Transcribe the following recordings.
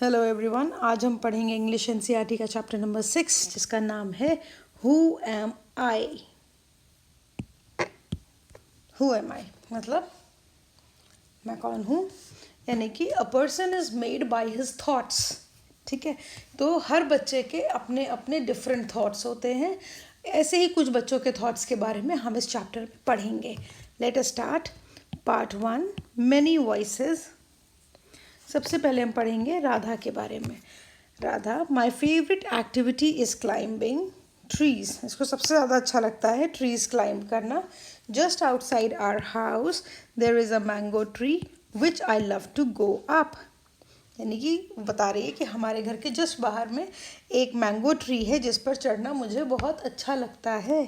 Hello everyone, आज हम पढ़ेंगे इंग्लिश एनसीईआरटी का चैप्टर नंबर 6 जिसका नाम है who am I. Who am I मतलब मैं कौन हूँ, यानी कि a person is made by his thoughts. ठीक है, तो हर बच्चे के अपने अपने डिफरेंट थॉट्स होते हैं। ऐसे ही कुछ बच्चों के थॉट्स के बारे में हम इस चैप्टर में पढ़ेंगे। Let us start part 1, many voices. सबसे पहले हम पढ़ेंगे राधा के बारे में। Radha, my favourite activity is climbing trees. इसको सबसे ज़्यादा अच्छा लगता है ट्रीज क्लाइंब करना। Just outside our house there is a mango tree which I love to go up. यानी कि बता रही है कि हमारे घर के जस्ट बाहर में एक मैंगो ट्री है जिस पर चढ़ना मुझे बहुत अच्छा लगता है।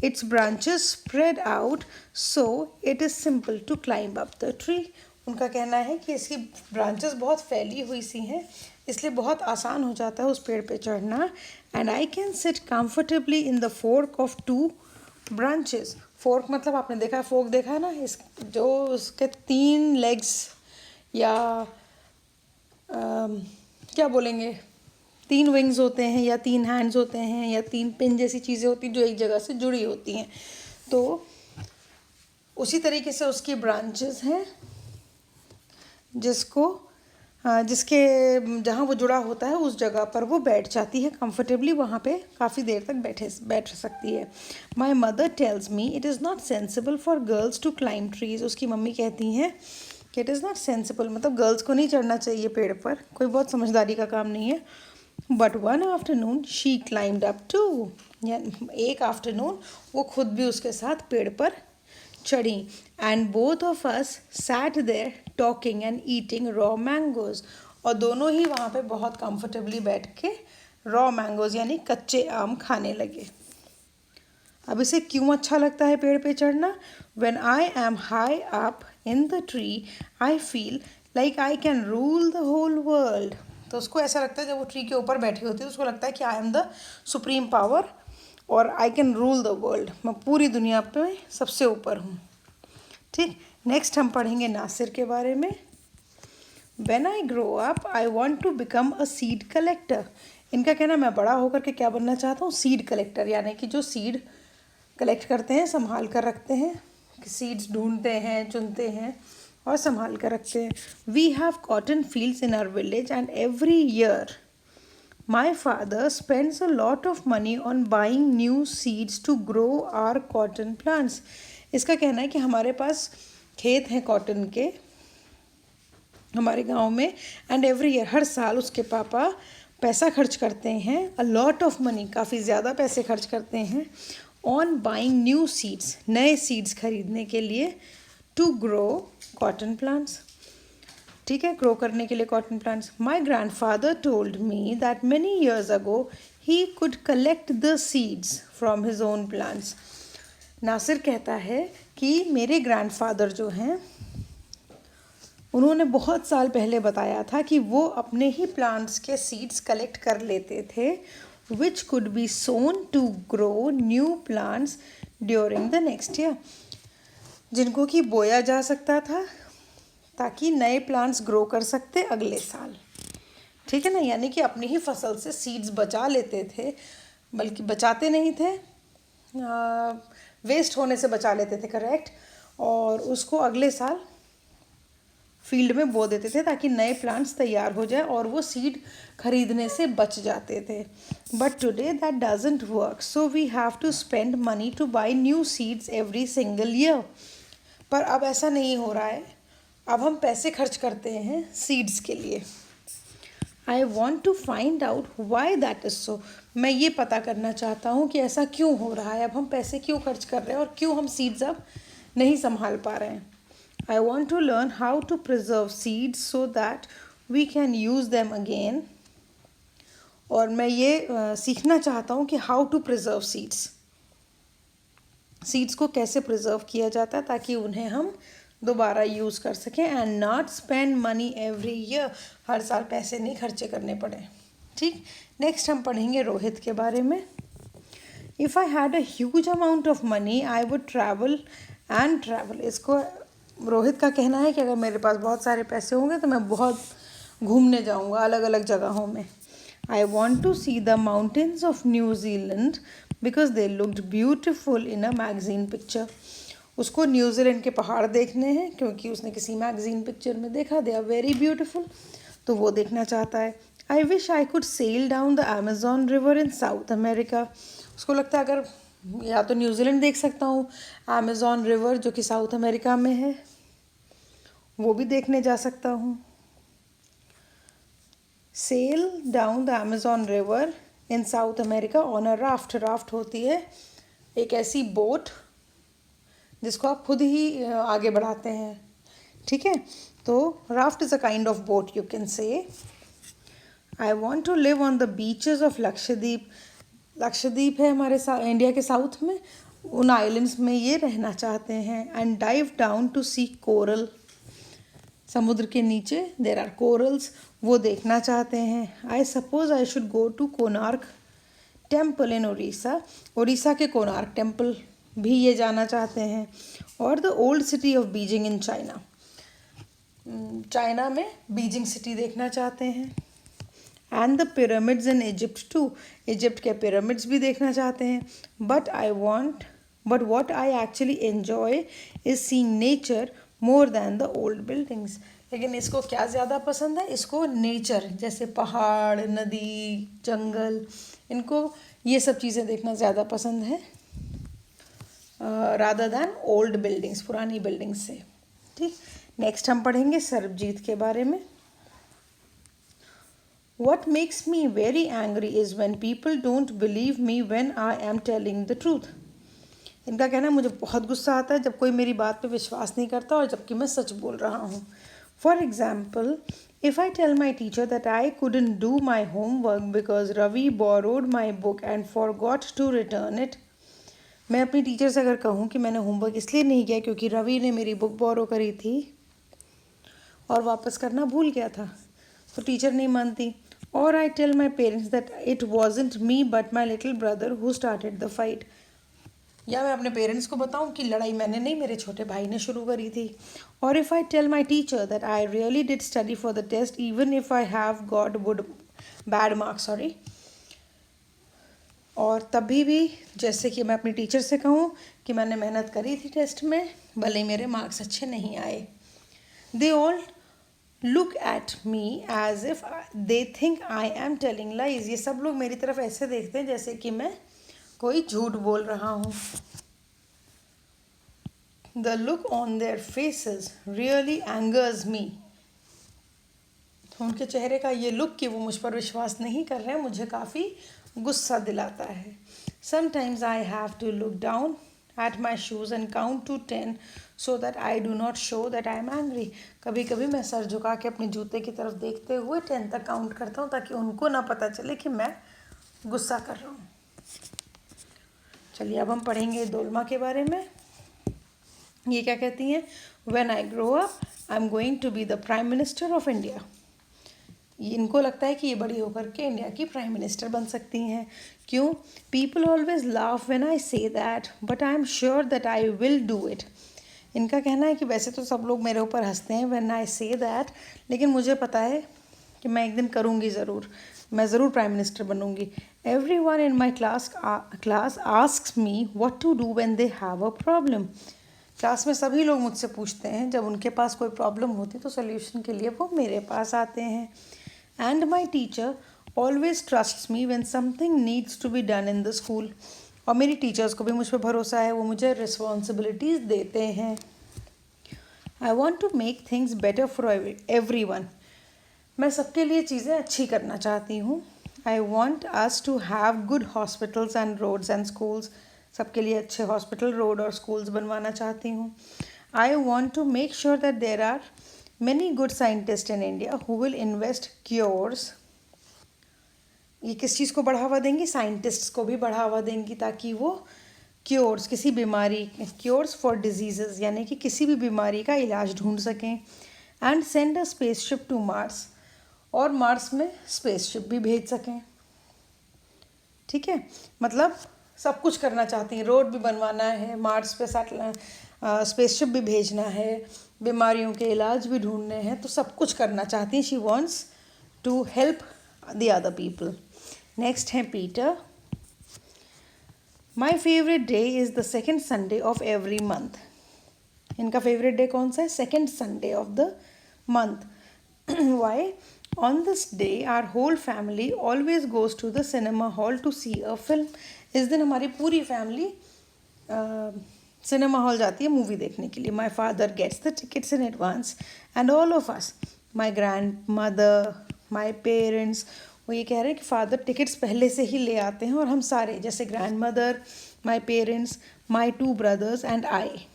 Its branches spread out so it is simple to climb up the tree. उनका कहना है कि इसकी ब्रांचेस बहुत फैली हुई सी हैं, इसलिए बहुत आसान हो जाता है उस पेड़ पे चढ़ना। And I can sit comfortably in the fork of 2 branches. Fork मतलब आपने देखा है, फोर्क देखा है ना, इस जो उसके 3 लेग्स या क्या बोलेंगे, 3 विंग्स होते हैं या 3 हैंड्स होते हैं या 3 पिन जैसी चीज़ें होती हैं जो एक जगह से जुड़ी होती हैं। तो उसी तरीके से उसकी ब्रांचेस हैं जिसके जहाँ वो जुड़ा होता है उस जगह पर वो बैठ जाती है कंफर्टेबली, वहाँ पे काफ़ी देर तक बैठ सकती है। My mother tells me it is not sensible for girls to climb trees. उसकी मम्मी कहती हैं कि इट इज़ नॉट सेंसिबल मतलब गर्ल्स को नहीं चढ़ना चाहिए पेड़ पर, कोई बहुत समझदारी का काम नहीं है। But one afternoon she climbed up too. एक आफ्टरनून वो खुद भी उसके साथ पेड़ पर चढ़ी। And both of us sat there talking and eating raw mangoes. और दोनों ही वहाँ पे बहुत कंफर्टेबली बैठ के रॉ मैंगोज यानी कच्चे आम खाने लगे। अब इसे क्यों अच्छा लगता है पेड़ पे चढ़ना? When I am high up in the tree, I feel like I can rule the whole world. तो उसको ऐसा लगता है जब वो ट्री के ऊपर बैठी होती है उसको लगता है कि I am the supreme power और I can rule the world. मैं पूरी दुनिया पे सबसे ऊपर हूँ। ठीक, नेक्स्ट हम पढ़ेंगे नासिर के बारे में। When I grow up, I want to become a seed collector. इनका कहना मैं बड़ा होकर के क्या बनना चाहता हूँ? सीड कलेक्टर, यानी कि जो सीड कलेक्ट करते हैं, संभाल कर रखते हैं, सीड्स ढूंढते हैं, चुनते हैं और संभाल कर रखते हैं। We have cotton fields in our village and every year my father spends a lot of money on buying new seeds to grow our cotton plants. इसका कहना है कि हमारे पास खेत हैं कॉटन के हमारे गांव में, एंड एवरी ईयर हर साल उसके पापा पैसा खर्च करते हैं, अ लॉट ऑफ मनी काफ़ी ज़्यादा पैसे खर्च करते हैं ऑन बाइंग न्यू सीड्स, नए सीड्स खरीदने के लिए, टू ग्रो कॉटन प्लांट्स। ठीक है, ग्रो करने के लिए cotton plants. My grandfather told me that many years ago he could collect the seeds from his own plants. Nasir कहता है कि मेरे ग्रैंड फादर जो हैं उन्होंने बहुत साल पहले बताया था कि वो अपने ही प्लांट्स के सीड्स कलेक्ट कर लेते थे, which could be sown to grow new plants during the next year, जिनको कि बोया जा सकता था ताकि नए प्लांट्स ग्रो कर सकते अगले साल। ठीक है ना, यानी कि अपनी ही फसल से सीड्स बचा लेते थे, बल्कि बचाते नहीं थे, वेस्ट होने से बचा लेते थे, करेक्ट, और उसको अगले साल फील्ड में बो देते थे ताकि नए प्लांट्स तैयार हो जाए और वो सीड खरीदने से बच जाते थे। But today that doesn't work, so we have to spend money to buy new seeds every single year. पर अब ऐसा नहीं हो रहा है, अब हम पैसे खर्च करते हैं सीड्स के लिए। I want to find out why that is so. मैं ये पता करना चाहता हूँ कि ऐसा क्यों हो रहा है, अब हम पैसे क्यों खर्च कर रहे हैं और क्यों हम सीड्स अब नहीं संभाल पा रहे हैं। I want to learn how to preserve seeds so that we can use them again. और मैं ये सीखना चाहता हूँ कि how to preserve seeds. Seeds को कैसे प्रिजर्व किया जाता है ताकि उन्हें हम दोबारा यूज़ कर सकें, and not spend money every year, हर साल पैसे नहीं खर्चे करने पड़े। ठीक, नेक्स्ट हम पढ़ेंगे रोहित के बारे में। If I had a huge amount of money I would travel and travel. इसको रोहित का कहना है कि अगर मेरे पास बहुत सारे पैसे होंगे तो मैं बहुत घूमने जाऊँगा अलग अलग जगहों में। I want to see the mountains of New Zealand because they looked beautiful in a magazine picture. उसको न्यूजीलैंड के पहाड़ देखने हैं क्योंकि उसने किसी मैगजीन पिक्चर में देखा दे आर वेरी ब्यूटिफुल, तो वो देखना चाहता है। I wish I could sail down the Amazon river in South America. उसको लगता है अगर या तो न्यूजीलैंड देख सकता हूँ, अमेजॉन रिवर जो कि साउथ अमेरिका में है वो भी देखने जा सकता हूँ। Sail down the Amazon river in South America on a raft. Raft होती है एक ऐसी बोट जिसको आप खुद ही आगे बढ़ाते हैं, ठीक है। तो raft is a kind of boat you can say. I want to live on the beaches of Lakshadweep. Lakshadweep है हमारे इंडिया के साउथ में, उन आइलैंड्स में ये रहना चाहते हैं। And dive down to see coral. समुद्र के नीचे देर आर कोरल्स, वो देखना चाहते हैं। I suppose I should go to Konark temple in Orissa. Orissa के कोणार्क टेम्पल भी ये जाना चाहते हैं। और the old city of Beijing in China. China में बीजिंग सिटी देखना चाहते हैं। And the pyramids in Egypt too. Egypt के पिरामिड्स भी देखना चाहते हैं। But what I actually enjoy is seeing nature more than the old buildings. लेकिन इसको क्या ज़्यादा पसंद है, इसको नेचर जैसे पहाड़, नदी, जंगल, इनको ये सब चीज़ें देखना ज़्यादा पसंद है रादर दैन ओल्ड बिल्डिंग्स, पुरानी बिल्डिंग्स से। ठीक, नेक्स्ट हम पढ़ेंगे सरबजीत के बारे में। What makes me very angry is when people don't believe me when I am telling the truth. इनका कहना है मुझे बहुत गुस्सा आता है जब कोई मेरी बात पे विश्वास नहीं करता और जबकि मैं सच बोल रहा हूँ। For example, if I tell my teacher that I couldn't do my homework because Ravi borrowed my book and forgot to return it. मैं अपनी टीचर से अगर कहूँ कि मैंने होमवर्क इसलिए नहीं किया क्योंकि रवि ने मेरी बुक बोरो करी थी और वापस करना भूल गया था, तो टीचर नहीं मानती। और I tell my parents that it wasn't me but my little brother who started the fight. या मैं अपने पेरेंट्स को बताऊं कि लड़ाई मैंने नहीं, मेरे छोटे भाई ने शुरू करी थी। और if I tell my teacher that I really did study for the test even if I have got bad marks, sorry. और तभी भी जैसे कि मैं अपनी टीचर से कहूँ कि मैंने मेहनत करी थी टेस्ट में, भले मेरे मार्क्स अच्छे नहीं आए। They all look at me as if they think I am telling lies. ये सब लोग मेरी तरफ ऐसे देखते हैं जैसे कि मैं कोई झूठ बोल रहा हूँ। The look on their faces really angers me. उनके चेहरे का ये लुक कि वो मुझ पर विश्वास नहीं कर रहे हैं मुझे काफ़ी गुस्सा दिलाता है। Sometimes I have to look down at my shoes and count to 10 so that I do not show that I am angry. कभी कभी मैं सर झुका के अपने जूते की तरफ देखते हुए 10 तक काउंट करता हूँ ताकि उनको ना पता चले कि मैं गुस्सा कर रहा हूँ। चलिए अब हम पढ़ेंगे डोलमा के बारे में। ये क्या कहती हैं, when I grow up I am going to be the prime minister of India. इनको लगता है कि ये बड़ी होकर के इंडिया की प्राइम मिनिस्टर बन सकती हैं। क्यों? People always laugh when I say that but I am sure that I will do it. इनका कहना है कि वैसे तो सब लोग मेरे ऊपर हंसते हैं व्हेन आई से दैट, लेकिन मुझे पता है कि मैं एक दिन करूँगी ज़रूर, मैं ज़रूर प्राइम मिनिस्टर बनूँगी। Every one in my class asks me what to do when they have a problem. Class में सभी लोग मुझसे पूछते हैं जब उनके पास कोई प्रॉब्लम होती तो सोल्यूशन के लिए वो मेरे पास आते हैं। And my teacher always trusts me when something needs to be done in the school. और मेरी टीचर्स को भी मुझ पर भरोसा है, वो मुझे रिस्पॉन्सिबिलिटीज़ देते हैं। I want to make things better for every one. मैं सबके लिए चीज़ें अच्छी करना चाहती हूँ। I want us to have good hospitals and roads and schools. सबके लिए अच्छे हॉस्पिटल, रोड और स्कूल्स बनवाना चाहती हूँ। I want to make sure that there are many good scientist in India who will invest cures. ये किस चीज़ को बढ़ावा देंगी? साइंटिस्ट्स को भी बढ़ावा देंगी ताकि वो क्योर्स, किसी बीमारी, क्योर्स फॉर डिजीज़ यानी कि किसी भी बीमारी का इलाज ढूंढ सकें। And send a spaceship to Mars, और मार्स में स्पेसशिप भी भेज सकें। ठीक है, मतलब सब कुछ करना चाहती हैं, रोड भी बनवाना है, मार्स पे स्पेसशिप भी भेजना है, बीमारियों के इलाज भी ढूंढने हैं, तो सब कुछ करना चाहती हैं. She wants to help the other people. Next है Peter. My favourite day is the second Sunday of every month. इनका फेवरेट डे कौन सा है? Second Sunday of the month. Why? On this day our whole family always goes to the cinema hall to see a film. इस दिन हमारी पूरी family cinema hall जाती है मूवी देखने के लिए. My father gets the tickets in advance and all of us, my grandmother, my parents, वो ये कह रहे हैं कि फादर टिकट्स पहले से ही ले आते हैं और हम सारे, जैसे grandmother, my parents, my 2 brothers and I,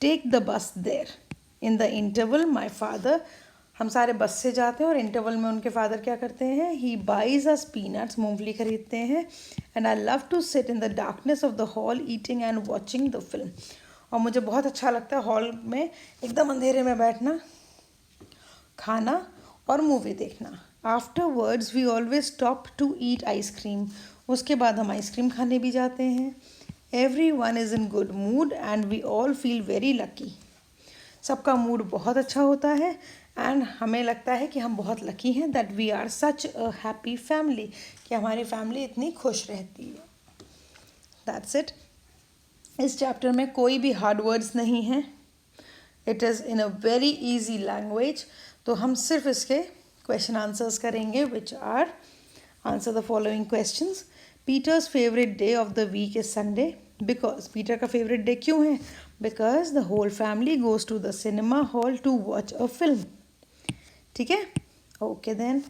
take the bus there. In the interval my father, हम सारे बस से जाते हैं और इंटरवल में उनके फादर क्या करते हैं? ही बाइज अस पीनट्स, मूंगफली खरीदते हैं. And I love to sit in the darkness of the hall eating and watching the film. और मुझे बहुत अच्छा लगता है हॉल में एकदम अंधेरे में बैठना, खाना और मूवी देखना. Afterwards we always stop to eat ice cream. उसके बाद हम आइसक्रीम खाने भी जाते हैं. Every one is in good mood and we all feel very lucky. सबका मूड बहुत अच्छा होता है एंड हमें लगता है कि हम बहुत लकी हैं, that we are such a happy family, कि हमारी फैमिली इतनी खुश रहती है. That's it. इस चैप्टर में कोई भी हार्ड वर्ड्स नहीं हैं. It is in a very easy language. तो हम सिर्फ इसके क्वेश्चन आंसर्स करेंगे, which are answer the following questions. Peter's favourite day of the week is Sunday. Because Peter का फेवरेट डे क्यों है? Because the whole family goes to the cinema hall to watch a film. ठीक है, okay then.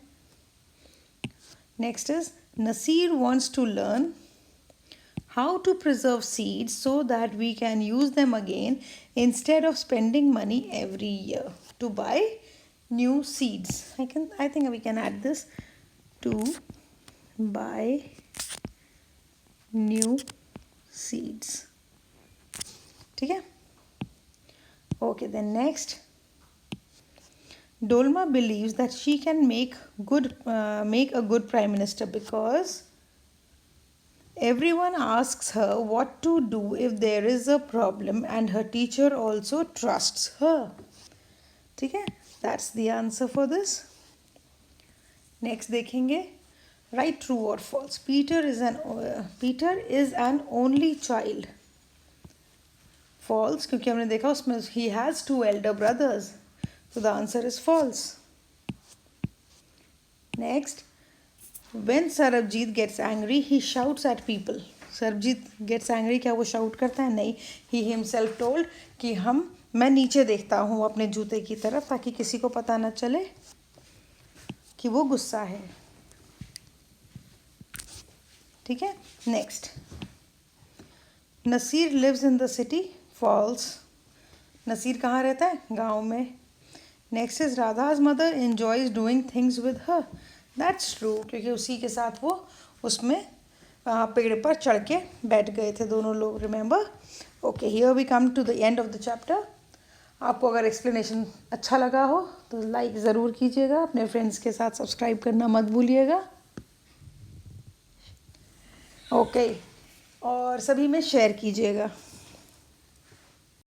Next is Nasir wants to learn how to preserve seeds so that we can use them again instead of spending money every year to buy new seeds. I think we can add this, to buy new seeds. ठीक है, okay. Then next, Dolma believes that she can make a good prime minister because everyone asks her what to do if there is a problem and her teacher also trusts her. ठीक है, that's the answer for this. Next देखेंगे, write true or false. Peter is an only child. False, क्योंकि हमने देखा उसमें he has 2 elder brothers, so the answer is false. Next, when Sarabjit gets angry, he shouts at people. Sarabjit gets angry, क्या वो shout करता है? नहीं. He himself told कि मैं नीचे देखता हूँ अपने जूते की तरफ ताकि किसी को पता न चले कि वो गुस्सा है. ठीक है, next. Naseer lives in the city. False. Naseer कहाँ रहता है? गाँव में. Next is Radha's mother enjoys doing things with her. That's true, क्योंकि उसी के साथ वो उसमें पेड़ पर चढ़ के बैठ गए थे दोनों लोग. Remember. Okay, here we come to the end of the chapter. आपको अगर एक्सप्लेनेशन अच्छा लगा हो तो लाइक ज़रूर कीजिएगा. अपने फ्रेंड्स के साथ सब्सक्राइब करना मत भूलिएगा. ओके, और सभी में शेयर कीजिएगा.